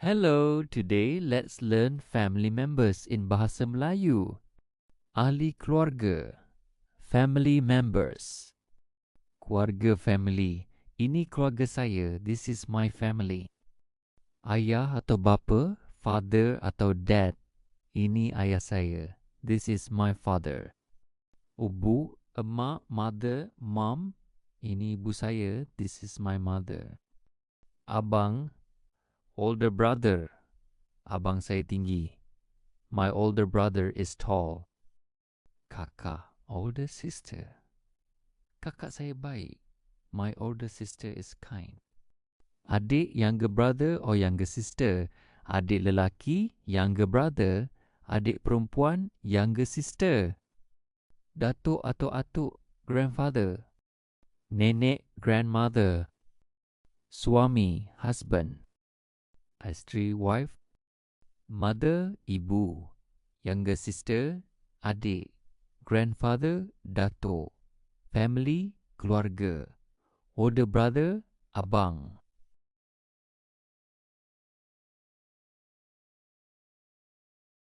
Hello, today let's learn family members in Bahasa Melayu. Ahli keluarga, family members. Keluarga family, ini keluarga saya, this is my family. Ayah atau bapa, father atau dad, ini ayah saya, this is my father. Ibu, emak, mother, mom, ini ibu saya, this is my mother. Abang, older brother, abang saya tinggi. My older brother is tall. Kakak, older sister. Kakak saya baik. My older sister is kind. Adik, younger brother or younger sister. Adik lelaki, younger brother. Adik perempuan, younger sister. Datuk atau atuk, grandfather. Nenek, grandmother. Suami, husband. Isteri, wife. Mother, ibu. Younger sister, adik. Grandfather, datuk. Family, keluarga. Older brother, abang.